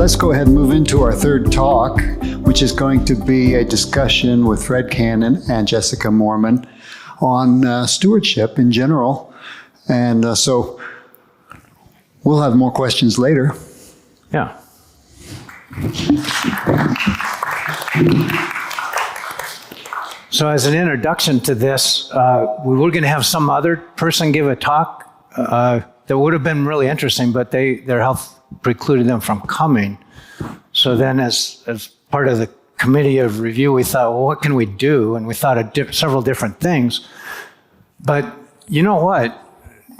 let's go ahead and move into our third talk, which is going to be a discussion with Fred Cannon and Jessica Moerman on stewardship in general. And so we'll have more questions later. Yeah. So as an introduction to this, we were going to have some other person give a talk that would have been really interesting, but their health precluded them from coming. So then as part of the committee of review, we thought, well, what can we do? And we thought of several different things. But you know what?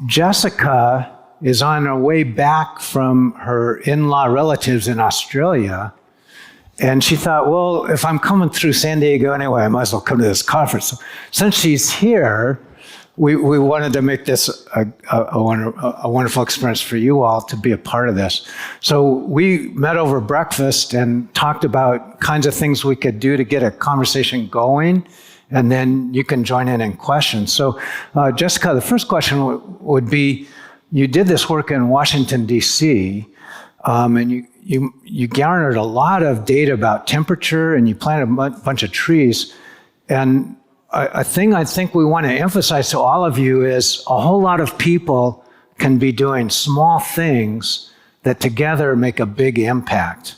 Jessica is on her way back from her in-law relatives in Australia. And she thought, well, if I'm coming through San Diego anyway, I might as well come to this conference. So since she's here, we wanted to make this a wonderful experience for you all to be a part of this. So we met over breakfast and talked about kinds of things we could do to get a conversation going, and then you can join in questions. So Jessica, the first question would be, you did this work in Washington, D.C., and you garnered a lot of data about temperature, and you planted a bunch of trees. And a thing I think we want to emphasize to all of you is a whole lot of people can be doing small things that together make a big impact.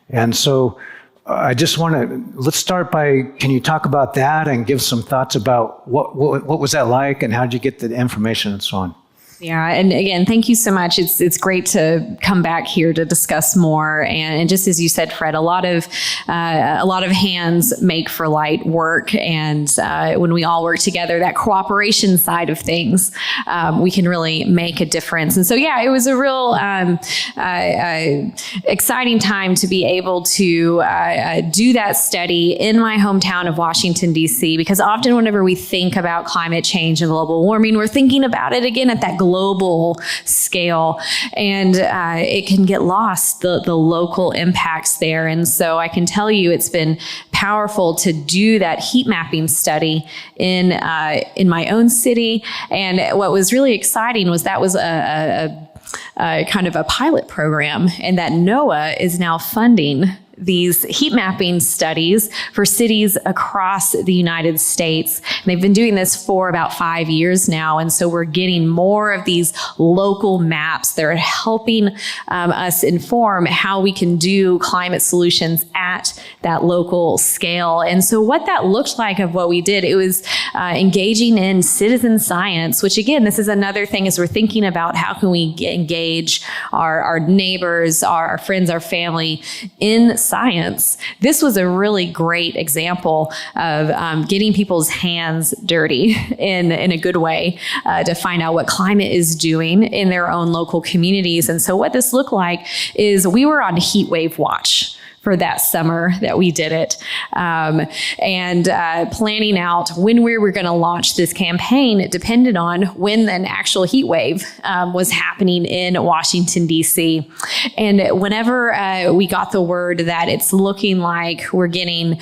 And so I just want to, let's start by, can you talk about that and give some thoughts about what was that like and how did you get the information and so on? Yeah, and again, thank you so much. It's great to come back here to discuss more. And just as you said, Fred, a lot of hands make for light work, and when we all work together, that cooperation side of things, we can really make a difference. And so, yeah, it was a real exciting time to be able to do that study in my hometown of Washington, D.C. Because often, whenever we think about climate change and global warming, we're thinking about it again at that global scale, and it can get lost, the local impacts there. And so I can tell you it's been powerful to do that heat mapping study in my own city. And what was really exciting was that was a kind of a pilot program, and that NOAA is now funding these heat mapping studies for cities across the United States. And they've been doing this for about 5 years now. And so we're getting more of these local maps that are helping us inform how we can do climate solutions at that local scale. And so what that looked like of what we did, it was engaging in citizen science, which again, this is another thing as we're thinking about how can we engage our neighbors, our friends, our family in science. This was a really great example of getting people's hands dirty in a good way to find out what climate is doing in their own local communities. And so what this looked like is we were on heat wave watch for that summer that we did it, and planning out when we were going to launch this campaign. It depended on when an actual heat wave was happening in Washington, D.C. And whenever we got the word that it's looking like we're getting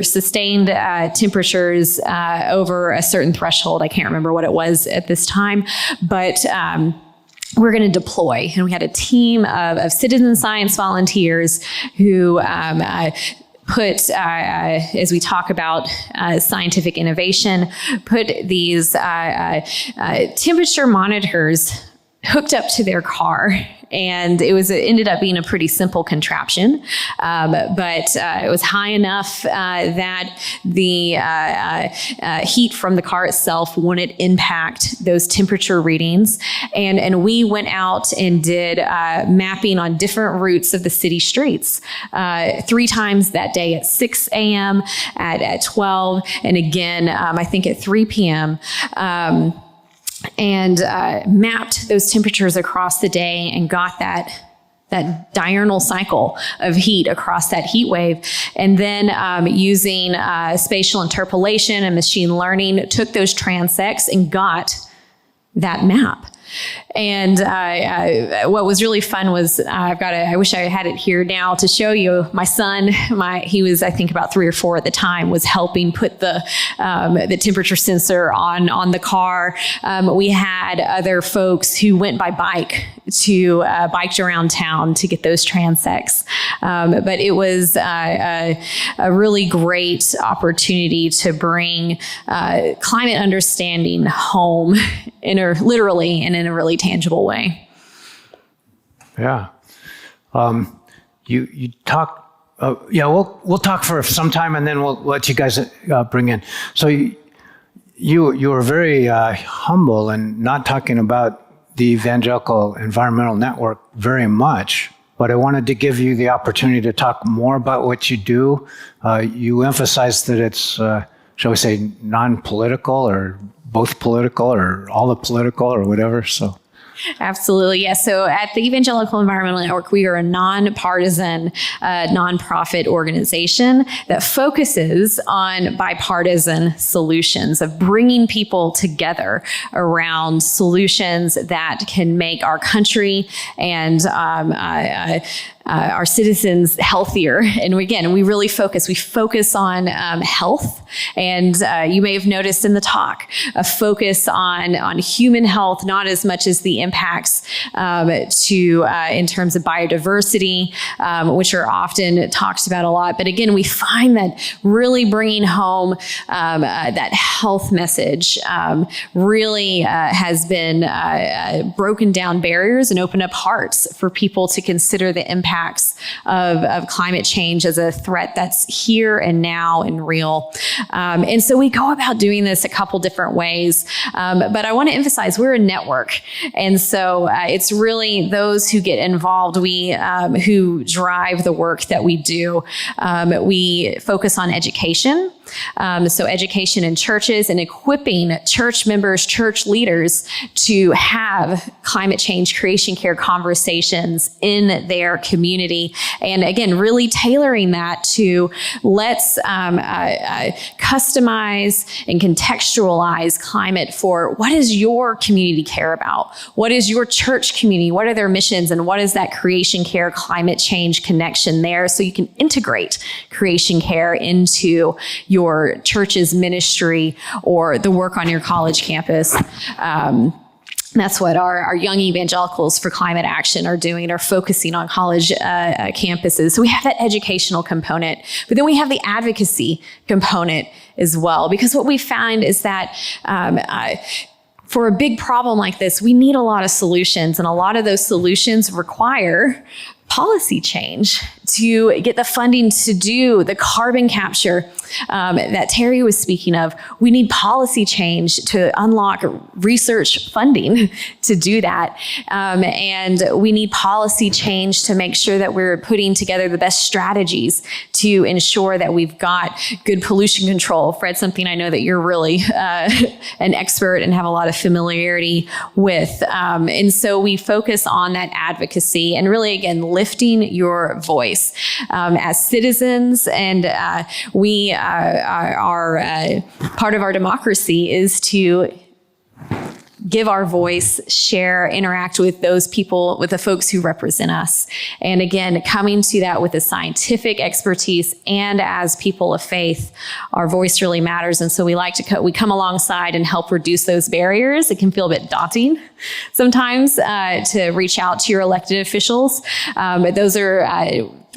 sustained temperatures over a certain threshold, I can't remember what it was at this time, but we're going to deploy. And we had a team of citizen science volunteers who put, as we talk about scientific innovation, put these temperature monitors hooked up to their car. And it ended up being a pretty simple contraption, but it was high enough that the heat from the car itself wouldn't impact those temperature readings. And we went out and did mapping on different routes of the city streets 3 times that day at 6 a.m., at 12, and again, I think at 3 p.m., and mapped those temperatures across the day and got that diurnal cycle of heat across that heat wave. And then using spatial interpolation and machine learning, took those transects and got that map. And what was really fun was I wish I had it here now to show you. My son, he was I think about 3 or 4 at the time, was helping put the temperature sensor on the car. We had other folks who went by bike to biked around town to get those transects. But it was a really great opportunity to bring climate understanding home literally and in a really tangible way. Yeah. You talk. We'll talk for some time, and then we'll let you guys bring in. So you were very humble and not talking about the Evangelical Environmental Network very much, but I wanted to give you the opportunity to talk more about what you do. You emphasized that it's, shall we say, non-political or both political or all the political or whatever. So. Absolutely. Yes. So at the Evangelical Environmental Network, we are a nonpartisan nonprofit organization that focuses on bipartisan solutions of bringing people together around solutions that can make our country and our citizens healthier. And again, we really focus on health. And you may have noticed in the talk, a focus on human health, not as much as the impacts in terms of biodiversity, which are often talked about a lot. But again, we find that really bringing home that health message really has been broken down barriers and opened up hearts for people to consider the impacts of climate change as a threat that's here and now and real. And so we go about doing this a couple different ways. But I want to emphasize we're a network. And so it's really those who get involved, who drive the work that we do. We focus on education. So education in churches and equipping church members, church leaders to have climate change creation care conversations in their community. And again, really tailoring that to let's customize and contextualize climate for what does your community care about? What is your church community? What are their missions? And what is that creation care climate change connection there? So you can integrate creation care into your church's ministry or the work on your college campus. That's what our young evangelicals for climate action are doing, are focusing on college campuses. So we have that educational component, but then we have the advocacy component as well, because what we find is that for a big problem like this, we need a lot of solutions, and a lot of those solutions require policy change to get the funding to do the carbon capture that Terry was speaking of. We need policy change to unlock research funding to do that. And we need policy change to make sure that we're putting together the best strategies to ensure that we've got good pollution control. Fred, something I know that you're really an expert and have a lot of familiarity with. And so we focus on that advocacy and really, again, lifting your voice. As citizens, and we are part of our democracy is to give our voice, share, interact with those people, with the folks who represent us. And again, coming to that with a scientific expertise and as people of faith, our voice really matters. And so we like to we come alongside and help reduce those barriers. It can feel a bit daunting sometimes to reach out to your elected officials, but those are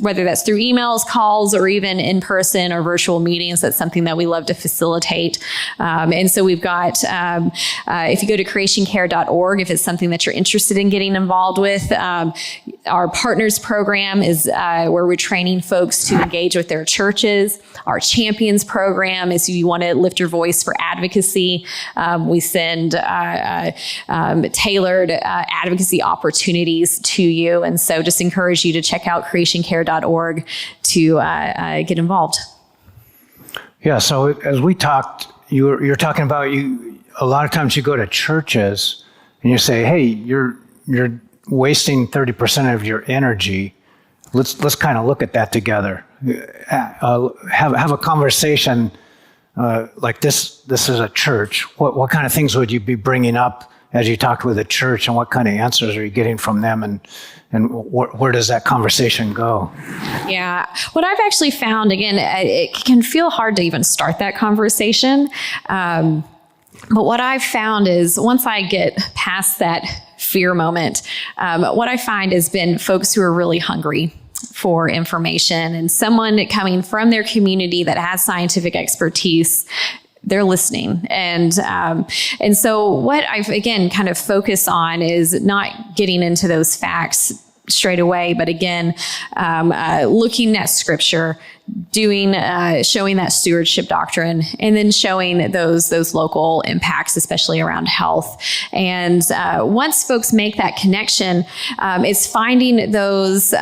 whether that's through emails, calls, or even in person or virtual meetings, that's something that we love to facilitate. And so we've got, if you go to creationcare.org, if it's something that you're interested in getting involved with, our partners program is where we're training folks to engage with their churches. Our champions program is you want to lift your voice for advocacy. We send tailored advocacy opportunities to you. And so just encourage you to check out creationcare.org to get involved. Yeah, so as we talked, you're talking about a lot of times you go to churches and you say, hey, you're wasting 30% of your energy. Let's kind of look at that together. Have a conversation like this. This is a church. What kind of things would you be bringing up as you talked with the church, and what kind of answers are you getting from them, and where does that conversation go? Yeah. What I've actually found, again, it can feel hard to even start that conversation. But what I've found is once I get past that fear moment, what I find has been folks who are really hungry for information, and someone coming from their community that has scientific expertise, they're listening. And so what I've, again, kind of focused on is not getting into those facts straight away, but again, looking at scripture, showing that stewardship doctrine, and then showing those local impacts, especially around health. And once folks make that connection, it's finding those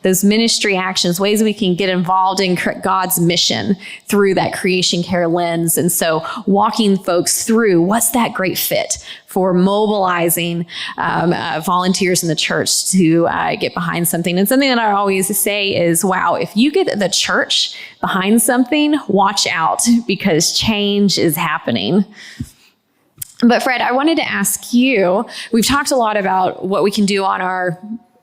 those ministry actions, ways we can get involved in God's mission through that creation care lens. And so walking folks through what's that great fit for mobilizing volunteers in the church to get behind something. And something that I always say is, wow, if you get the church behind something, watch out, because change is happening. But Fred, I wanted to ask you, we've talked a lot about what we can do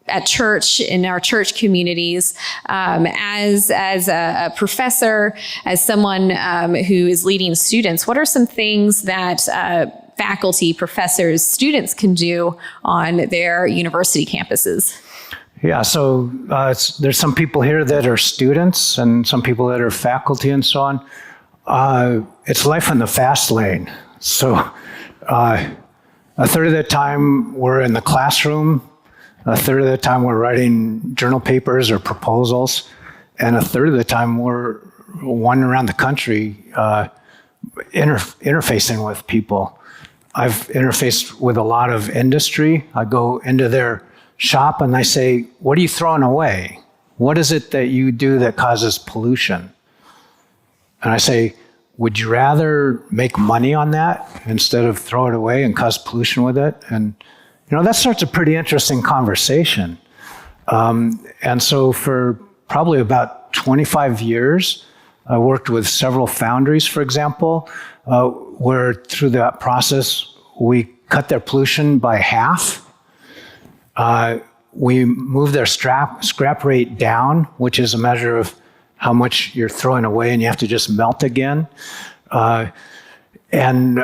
at church, in our church communities, as a professor, as someone who is leading students. What are some things that faculty, professors, students can do on their university campuses? Yeah, so there's some people here that are students and some people that are faculty and so on. It's life in the fast lane. So a third of the time we're in the classroom, a third of the time we're writing journal papers or proposals, and a third of the time we're wandering around the country interfacing with people. I've interfaced with a lot of industry. I go into their shop and I say, what are you throwing away? What is it that you do that causes pollution? And I say, would you rather make money on that instead of throw it away and cause pollution with it? And that starts a pretty interesting conversation. And so for probably about 25 years, I worked with several foundries, for example, where through that process, we cut their pollution by half. We moved their scrap rate down, which is a measure of how much you're throwing away and you have to just melt again. And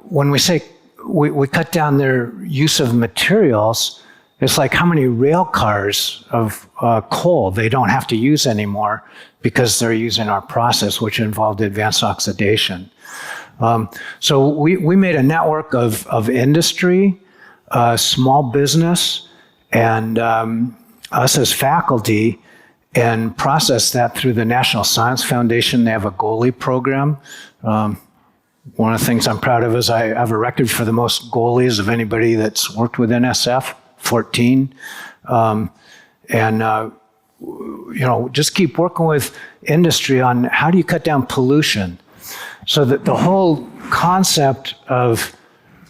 when we say we cut down their use of materials, it's like how many rail cars of coal they don't have to use anymore because they're using our process, which involved advanced oxidation. So we made a network of industry, small business, and us as faculty, and process that through the National Science Foundation. They have a goalie program. One of the things I'm proud of is I have a record for the most goalies of anybody that's worked with NSF, 14. Just keep working with industry on how do you cut down pollution. So that the whole concept of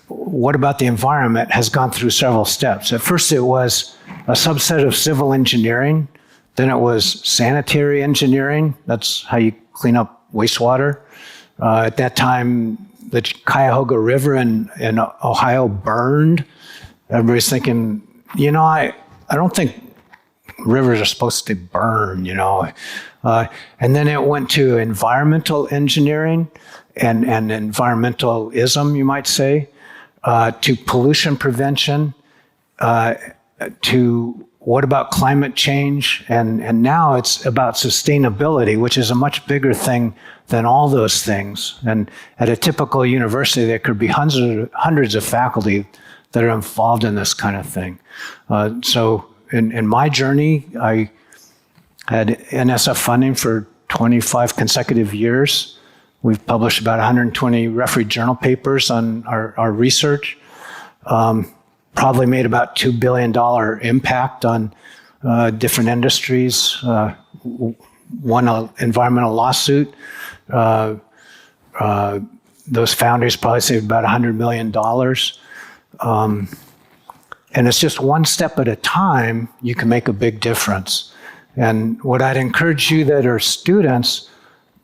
what about the environment has gone through several steps. At first it was a subset of civil engineering. Then it was sanitary engineering. That's how you clean up wastewater. At that time, the Cuyahoga River in Ohio burned. Everybody's thinking, I don't think rivers are supposed to burn, And then it went to environmental engineering and environmentalism, you might say, to pollution prevention, to what about climate change? And now it's about sustainability, which is a much bigger thing than all those things. And at a typical university, there could be hundreds of faculty that are involved in this kind of thing. So in my journey, I had NSF funding for 25 consecutive years. We've published about 120 refereed journal papers on our research. Probably made about $2 billion impact on different industries. Won an environmental lawsuit. Those founders probably saved about $100 million. And it's just one step at a time, you can make a big difference. And what I'd encourage you that are students,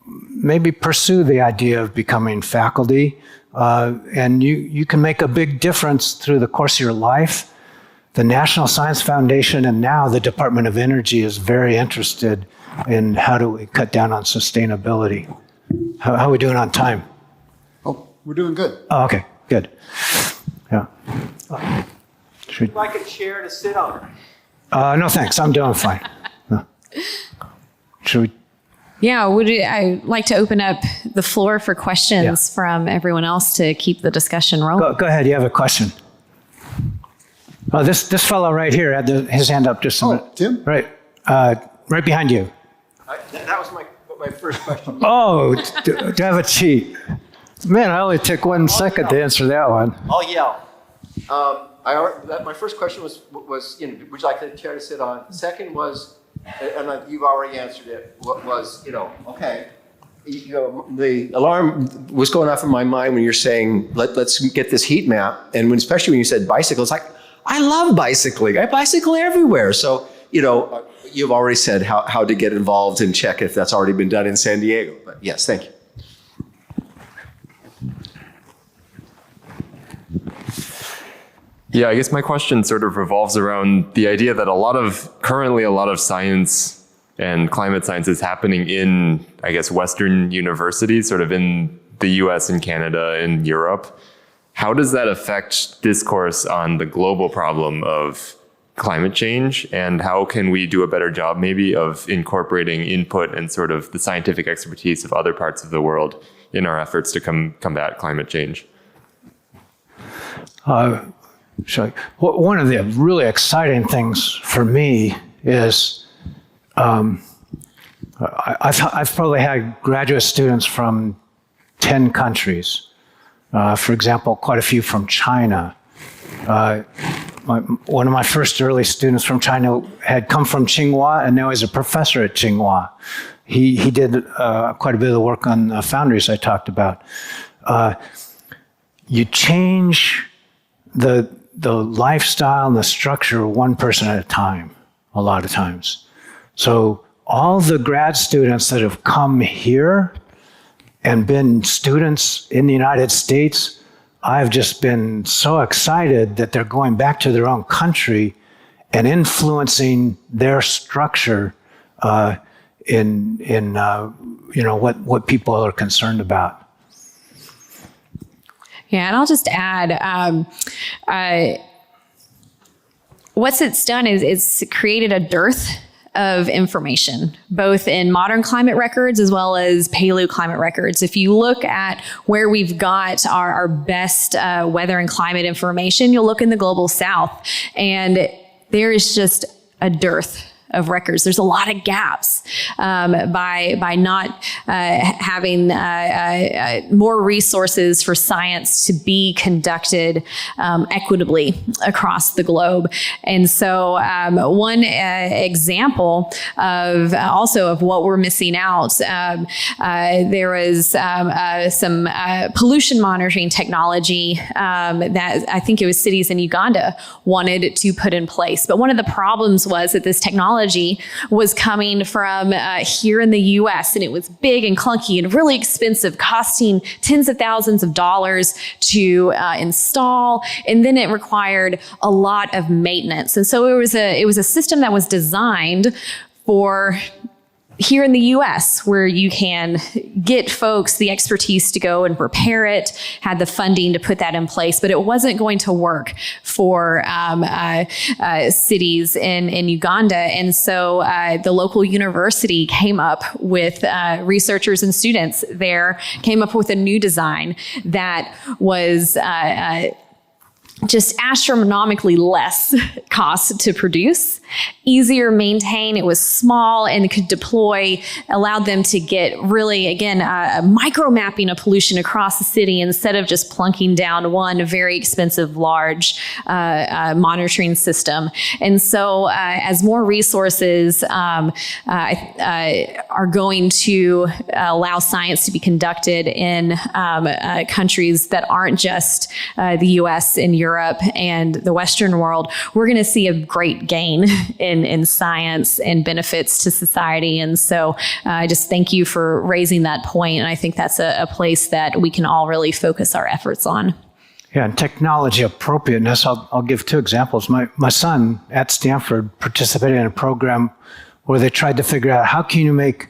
maybe pursue the idea of becoming faculty, and you can make a big difference through the course of your life. The National Science Foundation and now the Department of Energy is very interested in how do we cut down on sustainability. How are we doing on time? Oh, we're doing good. Oh, okay, good. Yeah. Would you like a chair to sit on? No, thanks. I'm doing fine. Should we? Yeah, I'd like to open up the floor for questions from everyone else to keep the discussion rolling. Go ahead. You have a question. Oh, this fellow right here had his hand up just a minute. Tim? Right. Right behind you. That was my first question. Oh, do I have a cheat? Man, I only took 1 second to answer that one. I'll yell. My first question was would you like the chair to sit on? The second was, and you've already answered it, was, okay. The alarm was going off in my mind when you're saying, let's get this heat map. And especially when you said bicycle, it's like, I love bicycling. I bicycle everywhere. So, you've already said how to get involved and check if that's already been done in San Diego. But yes, thank you. Yeah, I guess my question sort of revolves around the idea that currently a lot of science and climate science is happening in, I guess, Western universities, sort of in the US and Canada and Europe. How does that affect discourse on the global problem of climate change? And how can we do a better job maybe of incorporating input and sort of the scientific expertise of other parts of the world in our efforts to combat climate change? One of the really exciting things for me is I've probably had graduate students from 10 countries. For example, quite a few from China. One of my first early students from China had come from Tsinghua, and now he's a professor at Tsinghua. He did quite a bit of the work on the foundries I talked about. You change the lifestyle and the structure one person at a time, a lot of times. So all the grad students that have come here and been students in the United States, I've just been so excited that they're going back to their own country and influencing their structure in what people are concerned about. Yeah, and I'll just add, what it's done is it's created a dearth of information, both in modern climate records as well as paleo climate records. If you look at where we've got our best weather and climate information, you'll look in the global south, and there is just a dearth of records. There's a lot of gaps by not having more resources for science to be conducted equitably across the globe. And so one example of what we're missing out, there was some pollution monitoring technology that I think it was cities in Uganda wanted to put in place. But one of the problems was that this technology was coming from here in the US, and it was big and clunky and really expensive, costing tens of thousands of dollars to install, and then it required a lot of maintenance. And so it was a system that was designed for here in the US, where you can get folks the expertise to go and repair it, had the funding to put that in place, but it wasn't going to work for cities in Uganda. And so the local university came up with, researchers and students there came up with a new design that was just astronomically less cost to produce, easier maintain. It was small and could deploy, allowed them to get really, again, micro mapping of pollution across the city instead of just plunking down one very expensive, large monitoring system. And so as more resources are going to allow science to be conducted in countries that aren't just the US and Europe, Europe and the Western world, we're going to see a great gain in science and benefits to society. And so I just thank you for raising that point. And I think that's a place that we can all really focus our efforts on. Yeah, and technology appropriateness, I'll give two examples. My son at Stanford participated in a program where they tried to figure out how can you make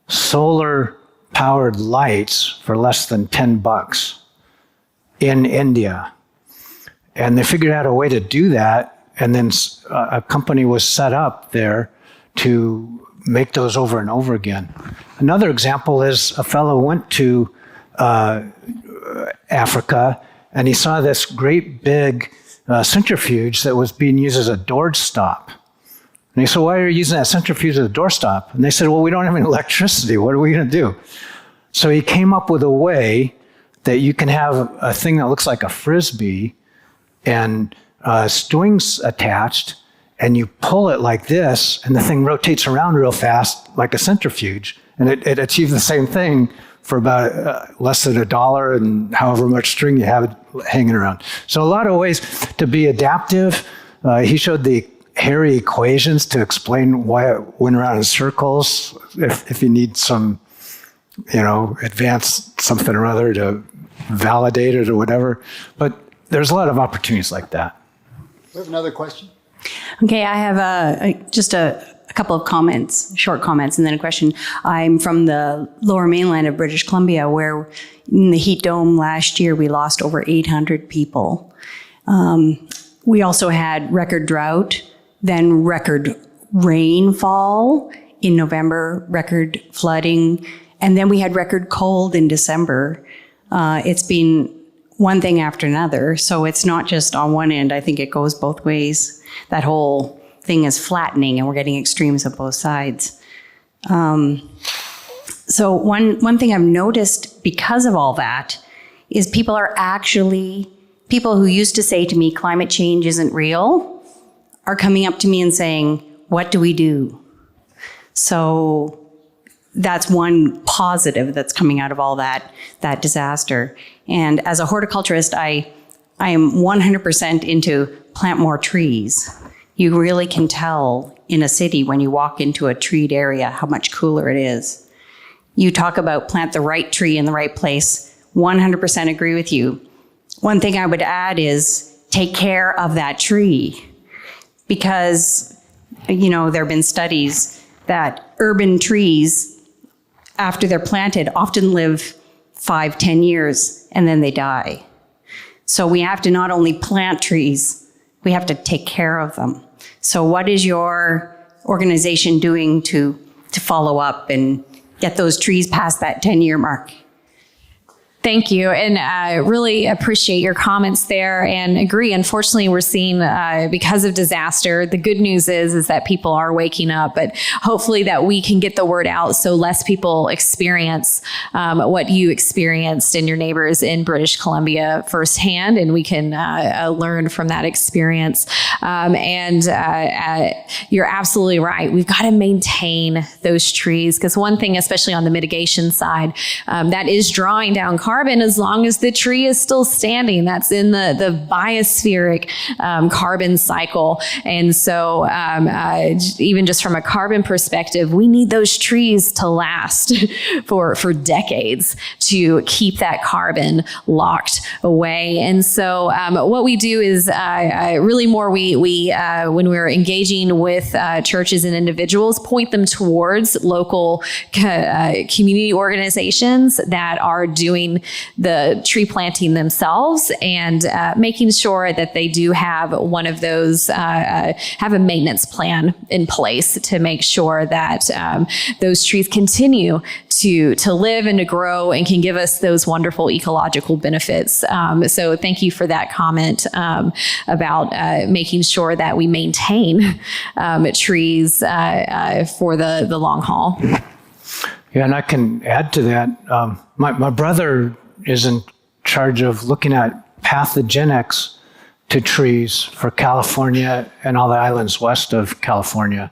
solar-powered lights for less than $10 in India. And they figured out a way to do that, and then a company was set up there to make those over and over again. Another example is a fellow went to Africa, and he saw this great big centrifuge that was being used as a doorstop. And he said, why are you using that centrifuge as a doorstop? And they said, well, we don't have any electricity. What are we going to do? So he came up with a way that you can have a thing that looks like a Frisbee and strings attached, and you pull it like this, and the thing rotates around real fast like a centrifuge. And it achieves the same thing for about less than $1 and however much string you have hanging around. So a lot of ways to be adaptive. He showed the hairy equations to explain why it went around in circles. If you need some, advanced something or other to validate it or whatever. But there's a lot of opportunities like that. We have another question. Okay, I have just a couple of comments, short comments, and then a question. I'm from the lower mainland of British Columbia, where in the heat dome last year, we lost over 800 people. We also had record drought, then record rainfall in November, record flooding, and then we had record cold in December. It's been one thing after another, so it's not just on one end. I think it goes both ways. That whole thing is flattening, and we're getting extremes on both sides. So one thing I've noticed because of all that is people who used to say to me, climate change isn't real, are coming up to me and saying, what do we do? So that's one positive that's coming out of all that disaster. And as a horticulturist, I am 100% into plant more trees. You really can tell in a city when you walk into a treed area how much cooler it is. You talk about plant the right tree in the right place, 100% agree with you. One thing I would add is take care of that tree, because there have been studies that urban trees, after they're planted, often live 5-10 years and then they die. So we have to not only plant trees, we have to take care of them. So what is your organization doing to follow up and get those trees past that 10-year mark? Thank you. And I really appreciate your comments there and agree. Unfortunately, we're seeing because of disaster, the good news is that people are waking up, but hopefully that we can get the word out so less people experience what you experienced and your neighbors in British Columbia firsthand, and we can learn from that experience. You're absolutely right. We've got to maintain those trees, because one thing, especially on the mitigation side, that is drawing down carbon as long as the tree is still standing. That's in the biospheric carbon cycle. And so even just from a carbon perspective, we need those trees to last for decades to keep that carbon locked away. And so what we do is really more we when we're engaging with churches and individuals, point them towards local community organizations that are doing the tree planting themselves, and making sure that they do have one of those, have a maintenance plan in place to make sure that those trees continue to live and to grow and can give us those wonderful ecological benefits. So thank you for that comment about making sure that we maintain trees for the long haul. Yeah, and I can add to that. My brother is in charge of looking at pathogenics to trees for California and all the islands west of California.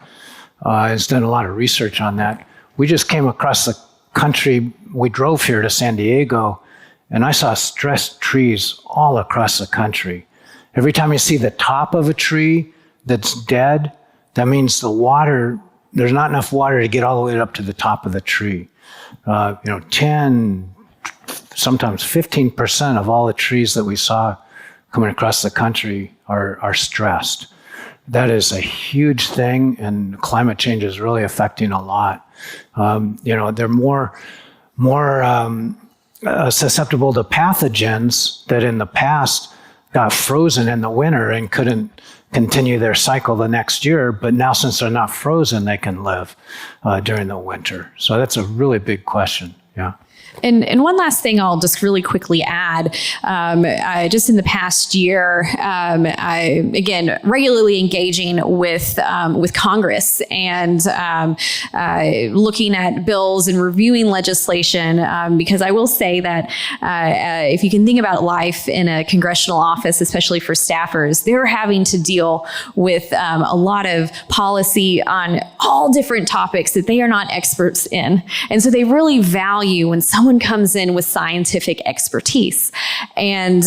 He's done a lot of research on that. We just came across the country. We drove here to San Diego, and I saw stressed trees all across the country. Every time you see the top of a tree that's dead, that means there's not enough water to get all the way up to the top of the tree. 10, sometimes 15% of all the trees that we saw coming across the country are stressed. That is a huge thing, and climate change is really affecting a lot. They're more susceptible to pathogens that in the past got frozen in the winter and couldn't continue their cycle the next year. But now, since they're not frozen, they can live during the winter. So that's a really big question. Yeah. And one last thing I'll just really quickly add, just in the past year, I, again, regularly engaging with Congress and looking at bills and reviewing legislation, because I will say that if you can think about life in a congressional office, especially for staffers, they're having to deal with a lot of policy on all different topics that they are not experts in. And so they really value when someone comes in with scientific expertise. And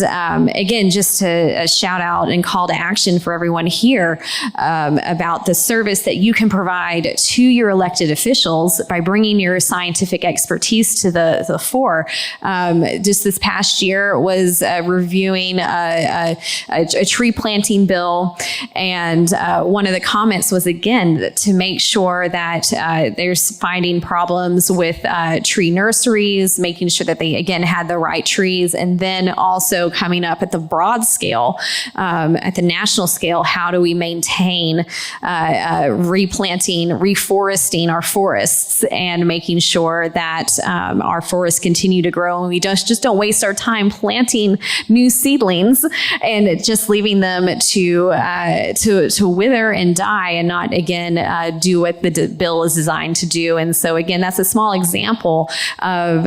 again, just to shout out and call to action for everyone here about the service that you can provide to your elected officials by bringing your scientific expertise to the fore. Just this past year was reviewing a tree planting bill. And one of the comments was, again, to make sure that there's finding problems with tree nurseries, making sure that they, again, had the right trees, and then also coming up at the broad scale, at the national scale, how do we maintain replanting, reforesting our forests, and making sure that our forests continue to grow, and we just don't waste our time planting new seedlings and just leaving them to wither and die, and not, again, do what the bill is designed to do. And so, again, that's a small example of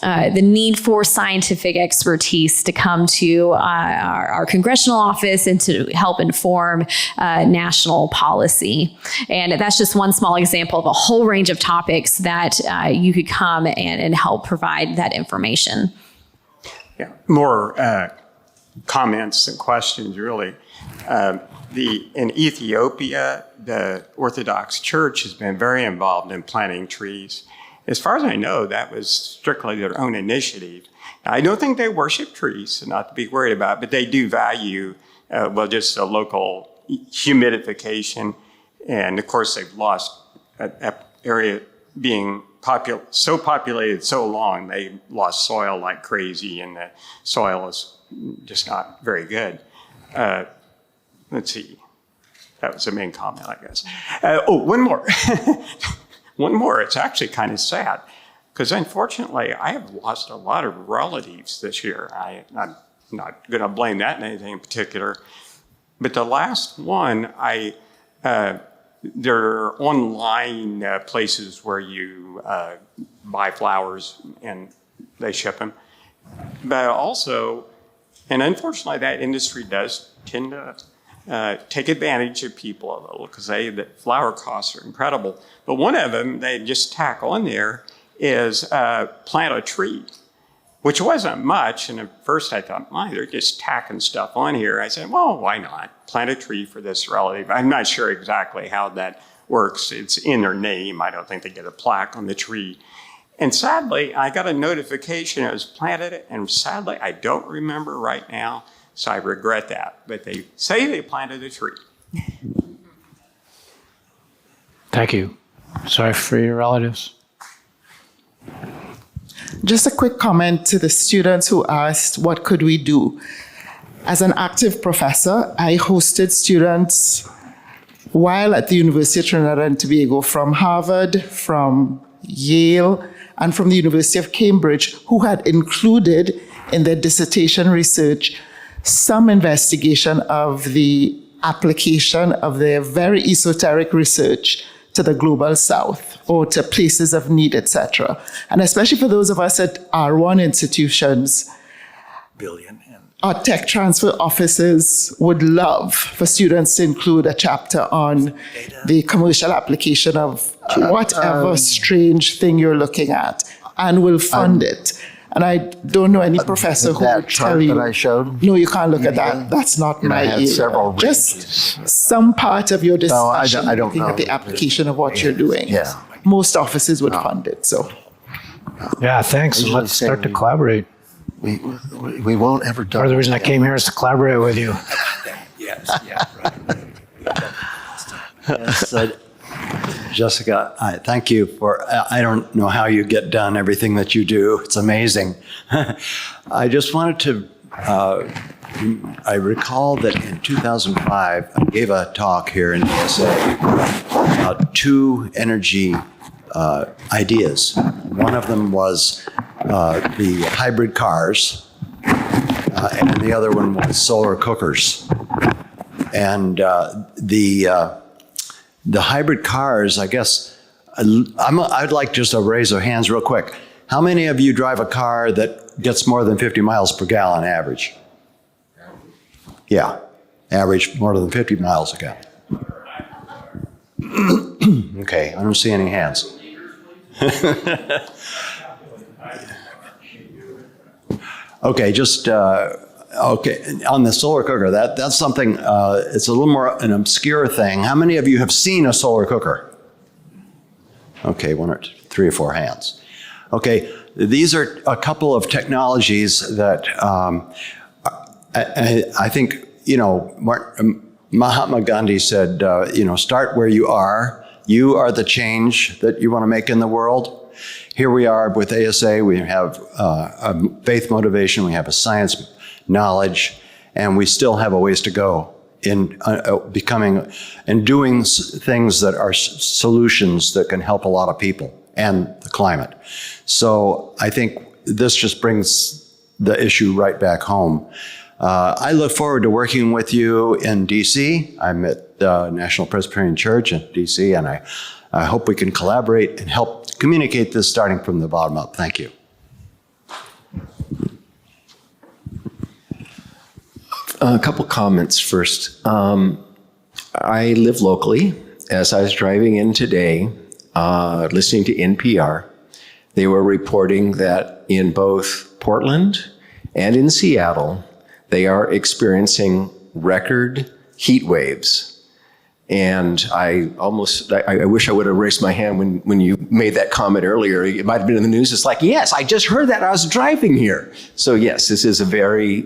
the need for scientific expertise to come to our congressional office and to help inform national policy. And that's just one small example of a whole range of topics that you could come and help provide that information. Yeah, more comments and questions, really. In Ethiopia, the Orthodox Church has been very involved in planting trees. As far as I know, that was strictly their own initiative. Now, I don't think they worship trees, so not to be worried about, but they do value, just the local humidification. And of course, they've lost that area being so populated so long, they lost soil like crazy, and the soil is just not very good. Let's see. That was the main comment, I guess. One more. One more. It's actually kind of sad, because unfortunately, I have lost a lot of relatives this year. I'm not going to blame that in anything in particular. But the last one, there are online places where you buy flowers and they ship them. But also, and unfortunately, that industry does tend to take advantage of people a little, because the flower costs are incredible. But one of them they just tack on there is plant a tree, which wasn't much. And at first I thought, they're just tacking stuff on here. I said, well, why not? Plant a tree for this relative. I'm not sure exactly how that works. It's in their name. I don't think they get a plaque on the tree. And sadly, I got a notification it was planted, and sadly, I don't remember right now. So I regret that, but they say they planted a tree. Thank you. Sorry for your relatives. Just a quick comment to the students who asked, what could we do? As an active professor, I hosted students while at the University of Trinidad and Tobago from Harvard, from Yale, and from the University of Cambridge, who had included in their dissertation research some investigation of the application of their very esoteric research to the global south or to places of need, etc. And especially for those of us at R1 institutions, our tech transfer offices would love for students to include a chapter on the commercial application of whatever strange thing you're looking at, and will fund it. And I don't know any professor who that would tell chart you. that I showed? No, you can't look at that. That's not my I had area. several Just some part of your discussion, I don't looking know. at the application of what you're doing. Yeah. Most offices would fund it, so. Yeah, thanks. Usually Let's say start to we- collaborate. We won't ever Part of the reason I came here is to collaborate with you. Yes, Jessica, thank you for, I don't know how you get done everything that you do. It's amazing. I just wanted to, I recall that in 2005, I gave a talk here in ASA about two energy ideas. One of them was the hybrid cars, and the other one was solar cookers. And the hybrid cars, I guess, I'd like just a raise of hands real quick. How many of you drive a car that gets more than 50 miles per gallon average? Yeah, average more than 50 miles a gallon. Okay, I don't see any hands. Okay, just okay, on the solar cooker, that's something, it's a little more an obscure thing. How many of you have seen a solar cooker? Okay, one or two, three or four hands. Okay, these are a couple of technologies that I think, you know, Mahatma Gandhi said, you know, start where you are. You are the change that you want to make in the world. Here we are with ASA, we have a faith motivation, we have a science knowledge, and we still have a ways to go in becoming and doing things that are solutions that can help a lot of people and the climate. So I think this just brings the issue right back home. I look forward to working with you in DC. I'm at the National Presbyterian Church in DC, and I hope we can collaborate and help communicate this starting from the bottom up. Thank you. A couple comments first. I live locally. As I was driving in today, listening to NPR, they were reporting that in both Portland and in Seattle, they are experiencing record heat waves. And I wish I would have raised my hand when you made that comment earlier. It might have been in the news. It's like, yes, I just heard that. I was driving here. So yes, this is a very,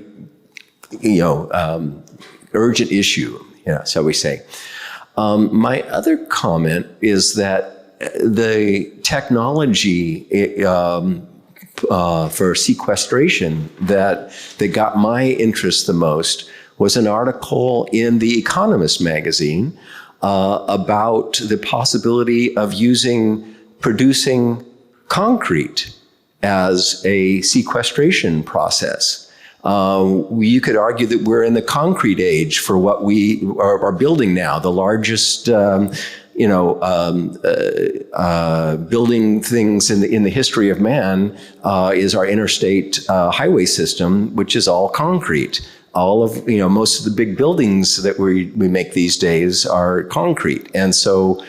urgent issue, shall we say. My other comment is that the technology for sequestration that got my interest the most was an article in The Economist magazine about the possibility of producing concrete as a sequestration process. You could argue that we're in the concrete age for what we are building now. The largest, building things in the history of man is our interstate highway system, which is all concrete. All of, most of the big buildings that we make these days are concrete. And so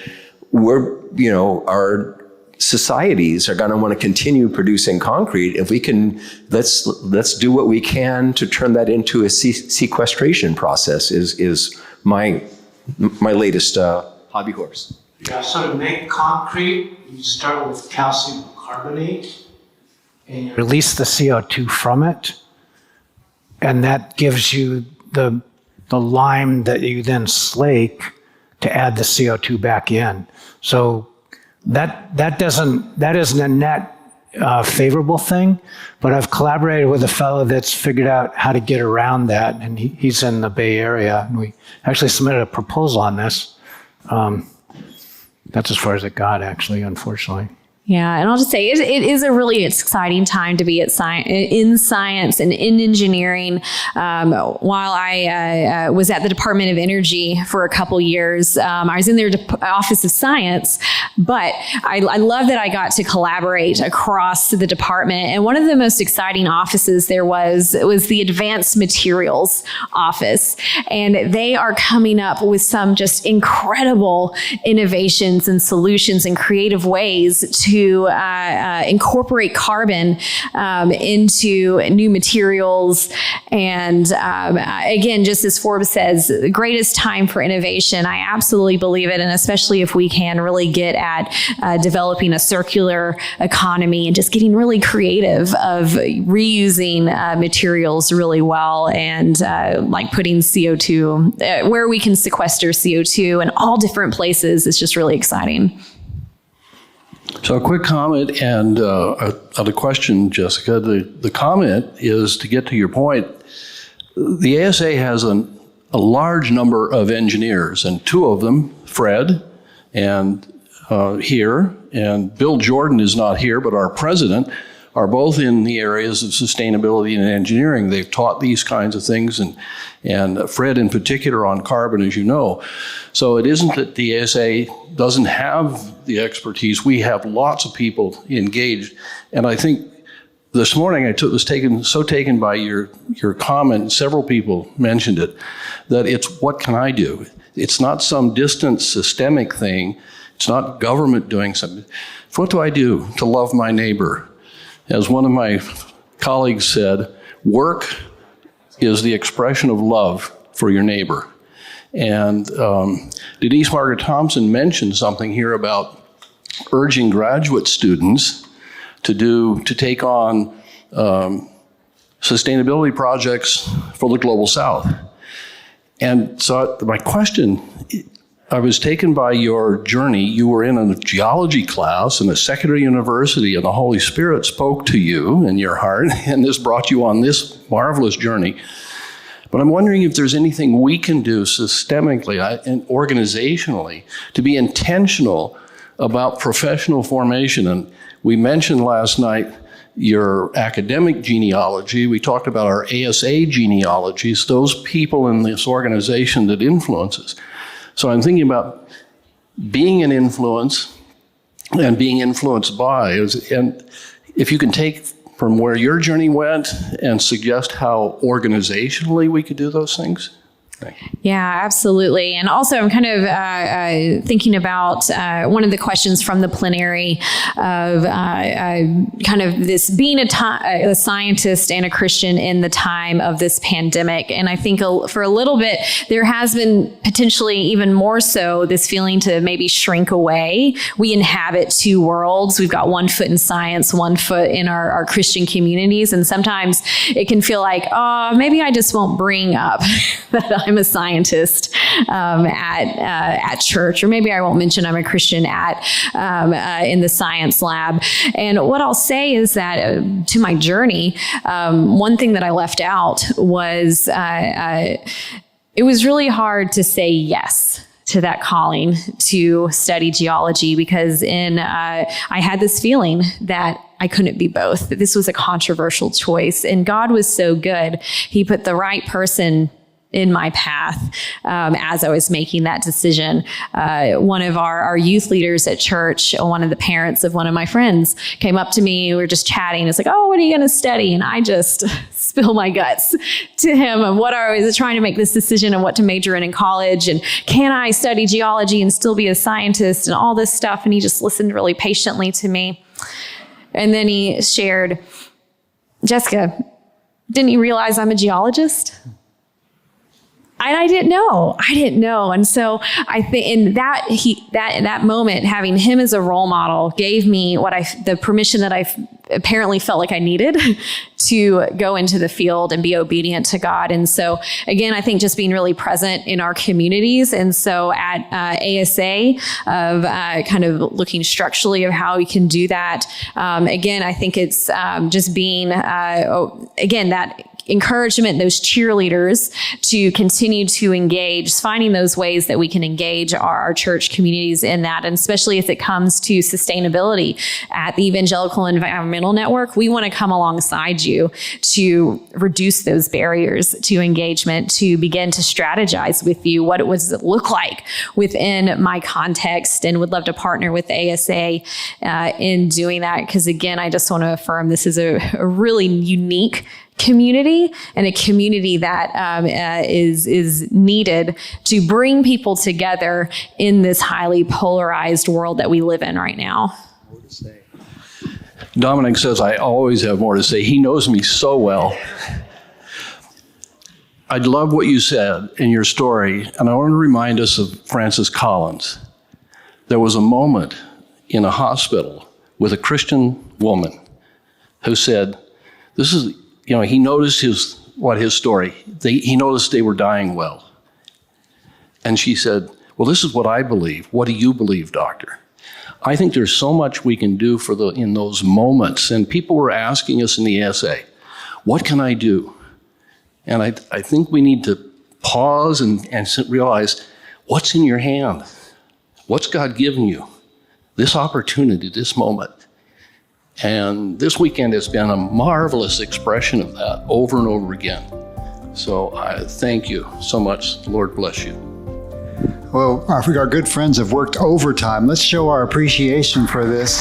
our societies are going to want to continue producing concrete. If we can, let's do what we can to turn that into a sequestration process is my latest hobby horse. Yeah, so to make concrete, you start with calcium carbonate and you release the CO2 from it. And that gives you the lime that you then slake to add the CO2 back in. So that isn't a net favorable thing, but I've collaborated with a fellow that's figured out how to get around that, and he's in the Bay Area, and we actually submitted a proposal on this. That's as far as it got, actually, unfortunately. Yeah, and I'll just say it is a really exciting time to be in science and in engineering. While I was at the Department of Energy for a couple years, I was in their Office of Science, but I love that I got to collaborate across the department. And one of the most exciting offices there was the Advanced Materials Office. And they are coming up with some just incredible innovations and solutions and creative ways to to incorporate carbon into new materials. And again, just as Forbes says, the greatest time for innovation. I absolutely believe it. And especially if we can really get at developing a circular economy and just getting really creative of reusing materials really well, and like putting CO2 where we can sequester CO2 in all different places is just really exciting. So a quick comment and a question, Jessica. The comment is, to get to your point, the ASA has a large number of engineers, and two of them, Fred and here, and Bill Jordan is not here, but our president, are both in the areas of sustainability and engineering. They've taught these kinds of things, and Fred in particular on carbon, as you know. So it isn't that the ASA doesn't have the expertise. We have lots of people engaged. And I think this morning was taken by your comment, several people mentioned it, that it's what can I do? It's not some distant systemic thing. It's not government doing something. What do I do to love my neighbor? As one of my colleagues said, work is the expression of love for your neighbor. And Denise Margaret Thompson mentioned something here about urging graduate students to take on sustainability projects for the Global South. And so my question, I was taken by your journey. You were in a geology class in a secular university, and the Holy Spirit spoke to you in your heart, and this brought you on this marvelous journey. But I'm wondering if there's anything we can do systemically and organizationally to be intentional about professional formation. And we mentioned last night your academic genealogy. We talked about our ASA genealogies, those people in this organization that influences. So I'm thinking about being an influence and being influenced by, and if you can take from where your journey went and suggest how organizationally we could do those things. Yeah, absolutely. And also I'm kind of thinking about one of the questions from the plenary of kind of this being a scientist and a Christian in the time of this pandemic. And I think for a little bit, there has been potentially even more so this feeling to maybe shrink away. We inhabit two worlds. We've got one foot in science, one foot in our Christian communities. And sometimes it can feel like, oh, maybe I just won't bring up that I'm a scientist at church, or maybe I won't mention I'm a Christian in the science lab. And what I'll say is that to my journey, one thing that I left out was it was really hard to say yes to that calling to study geology, because I had this feeling that I couldn't be both, that this was a controversial choice. And God was so good. He put the right person in my path as I was making that decision. One of our youth leaders at church, one of the parents of one of my friends, came up to me. We were just chatting. It's like, oh, what are you going to study? And I just spill my guts to him of what I was trying to make this decision of what to major in college. And can I study geology and still be a scientist and all this stuff? And he just listened really patiently to me. And then he shared, Jessica, didn't you realize I'm a geologist? And I didn't know. And so I think in that moment, having him as a role model gave me the permission that I apparently felt like I needed to go into the field and be obedient to God. And so again, I think just being really present in our communities. And so at ASA of kind of looking structurally of how we can do that. Again, I think it's just being, again, that encouragement, those cheerleaders to continue to engage, finding those ways that we can engage our church communities in that. And especially as it comes to sustainability at the Evangelical Environmental Network, we want to come alongside you to reduce those barriers to engagement, to begin to strategize with you what it does it look like within my context, and would love to partner with the ASA in doing that. Because again, I just want to affirm this is a really unique community, and a community that is needed to bring people together in this highly polarized world that we live in right now. Dominic says I always have more to say. He knows me so well. I love what you said in your story, and I want to remind us of Francis Collins. There was a moment in a hospital with a Christian woman who said, this is, he noticed his story. He noticed they were dying well. And she said, well, this is what I believe. What do you believe, doctor? I think there's so much we can do in those moments. And people were asking us in the ASA, what can I do? And I think we need to pause and realize, what's in your hand? What's God given you? This opportunity, this moment. And this weekend has been a marvelous expression of that over and over again. So I thank you so much. Lord bless you. Well, our good friends have worked overtime. Let's show our appreciation for this.